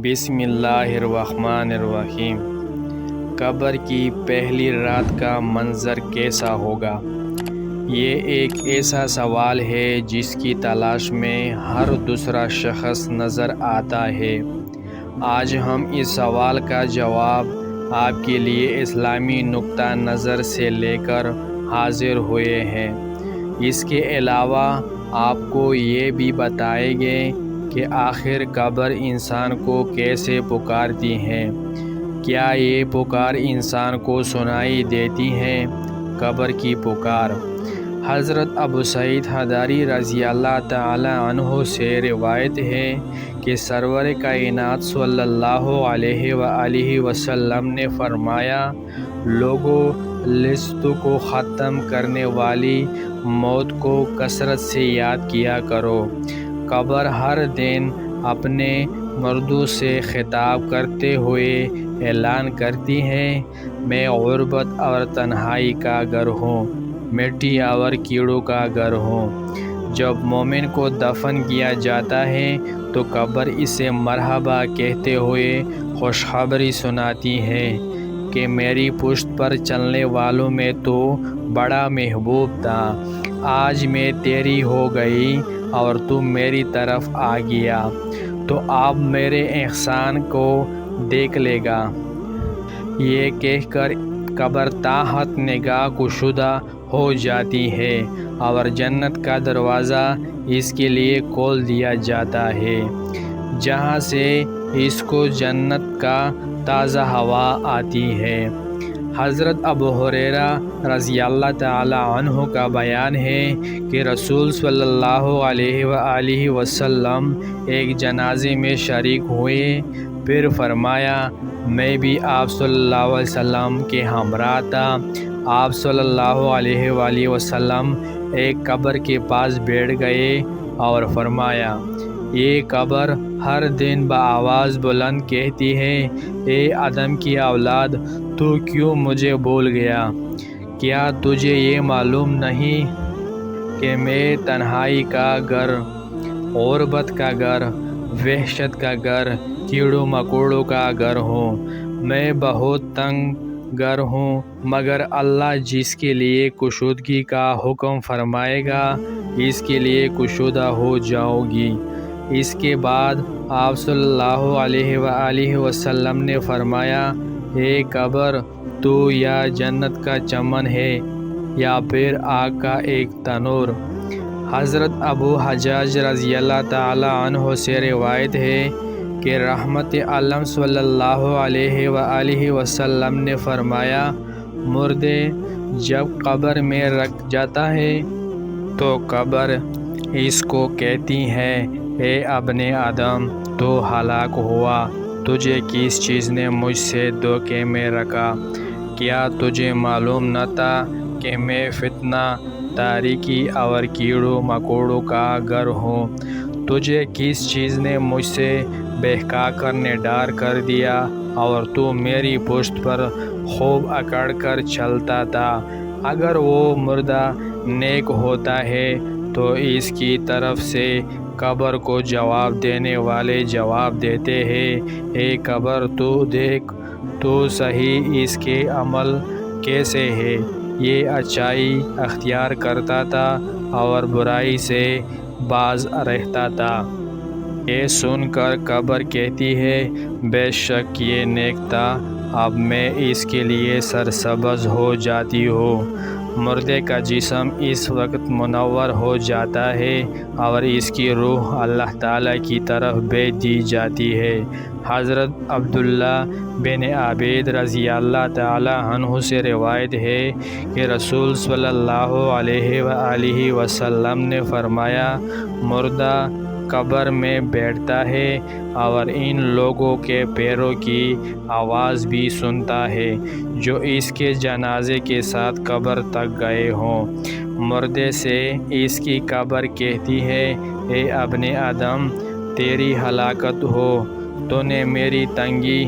بسم اللہ الرحمن الرحیم۔ قبر کی پہلی رات کا منظر کیسا ہوگا؟ یہ ایک ایسا سوال ہے جس کی تلاش میں ہر دوسرا شخص نظر آتا ہے۔ آج ہم اس سوال کا جواب آپ کے لیے اسلامی نقطہ نظر سے لے کر حاضر ہوئے ہیں۔ اس کے علاوہ آپ کو یہ بھی بتائیں گے کہ آخر قبر انسان کو کیسے پکارتی ہے؟ کیا یہ پکار انسان کو سنائی دیتی ہے؟ قبر کی پکار۔ حضرت ابو سعید خدری رضی اللہ تعالی عنہ سے روایت ہے کہ سرور کائنات صلی اللہ علیہ وآلہ وسلم نے فرمایا، لوگوں، لست کو ختم کرنے والی موت کو کثرت سے یاد کیا کرو۔ قبر ہر دن اپنے مردوں سے خطاب کرتے ہوئے اعلان کرتی ہے، میں غربت اور تنہائی کا گھر ہوں، مٹی اور کیڑوں کا گھر ہوں۔ جب مومن کو دفن کیا جاتا ہے تو قبر اسے مرحبا کہتے ہوئے خوشخبری سناتی ہے کہ میری پشت پر چلنے والوں میں تو بڑا محبوب تھا، آج میں تیری ہو گئی اور تو میری طرف آ گیا تو اب میرے احسان کو دیکھ لے گا۔ یہ کہہ کر قبر تحت نگاہ گشودہ ہو جاتی ہے اور جنت کا دروازہ اس کے لیے کھول دیا جاتا ہے، جہاں سے اس کو جنت کا تازہ ہوا آتی ہے۔ حضرت ابو ہریرہ رضی اللہ تعالی عنہ کا بیان ہے کہ رسول صلی اللہ علیہ وآلہ وسلم ایک جنازے میں شریک ہوئے، پھر فرمایا، میں بھی آپ صلی اللہ علیہ وسلم کے ہمراہ تھا۔ آپ صلی اللہ علیہ وآلہ وسلم ایک قبر کے پاس بیٹھ گئے اور فرمایا، یہ قبر ہر دن بآواز بلند کہتی ہے، اے آدم کی اولاد، تو کیوں مجھے بھول گیا؟ کیا تجھے یہ معلوم نہیں کہ میں تنہائی کا گھر، غربت کا گھر، وحشت کا گھر، کیڑوں مکوڑوں کا گھر ہوں؟ میں بہت تنگ گھر ہوں، مگر اللہ جس کے لیے کشودگی کا حکم فرمائے گا اس کے لیے کشودہ ہو جاؤ گی۔ اس کے بعد آپ صلی اللہ علیہ وآلہ وسلم نے فرمایا، اے قبر، تو یا جنت کا چمن ہے یا پھر آگ کا ایک تنور۔ حضرت ابو حجاج رضی اللہ تعالی عنہ سے روایت ہے کہ رحمت عالم صلی اللہ علیہ وآلہ وسلم نے فرمایا، مردے جب قبر میں رکھ جاتا ہے تو قبر اس کو کہتی ہے، اے ابن آدم، تو ہلاک ہوا، تجھے کس چیز نے مجھ سے دھوکے میں رکھا؟ کیا تجھے معلوم نہ تھا کہ میں فتنہ، تاریکی اور کیڑوں مکوڑوں کا گھر ہوں؟ تجھے کس چیز نے مجھ سے بہکا کر نڈار کر دیا اور تو میری پشت پر خوب اکڑ کر چلتا تھا؟ اگر وہ مردہ نیک ہوتا ہے تو اس کی طرف سے قبر کو جواب دینے والے جواب دیتے ہیں، اے قبر، تو دیکھ تو صحیح اس کے عمل کیسے ہے، یہ اچھائی اختیار کرتا تھا اور برائی سے باز رہتا تھا۔ یہ سن کر قبر کہتی ہے، بے شک یہ نیک تھا، اب میں اس کے لیے سرسبز ہو جاتی ہوں۔ مردے کا جسم اس وقت منور ہو جاتا ہے اور اس کی روح اللہ تعالیٰ کی طرف بھیج دی جاتی ہے۔ حضرت عبداللہ بن عبید رضی اللہ تعالی عنہ سے روایت ہے کہ رسول صلی اللہ علیہ وآلہ وسلم نے فرمایا، مردہ قبر میں بیٹھتا ہے اور ان لوگوں کے پیروں کی آواز بھی سنتا ہے جو اس کے جنازے کے ساتھ قبر تک گئے ہوں۔ مردے سے اس کی قبر کہتی ہے، اے ابن آدم، تیری ہلاکت ہو، تو نے میری تنگی،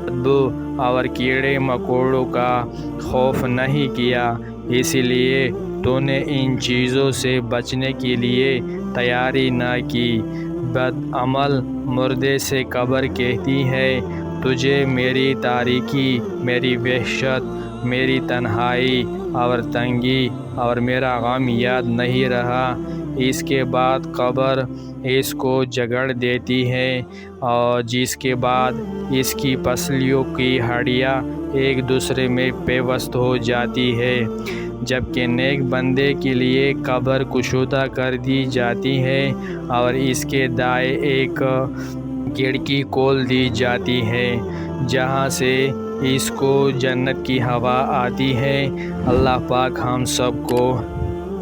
بدبو اور کیڑے مکوڑوں کا خوف نہیں کیا، اس لیے تو نے ان چیزوں سے بچنے کے لیے تیاری نہ کی۔ بد عمل مردے سے قبر کہتی ہے تجھے میری تاریکی، میری وحشت، میری تنہائی اور تنگی اور میرا غم یاد نہیں رہا۔ اس کے بعد قبر اس کو جگڑ دیتی ہے اور جس کے بعد اس کی پسلیوں کی ہڈیاں ایک دوسرے میں پیوست ہو جاتی ہے، جبکہ نیک بندے کے لیے قبر کشودہ کر دی جاتی ہے اور اس کے دائیں ایک کھڑکی کھول دی جاتی ہے جہاں سے اس کو جنت کی ہوا آتی ہے۔ اللہ پاک ہم سب کو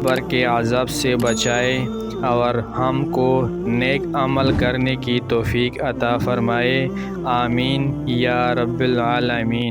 قبر کے عذاب سے بچائے اور ہم کو نیک عمل کرنے کی توفیق عطا فرمائے، آمین یا رب العالمین۔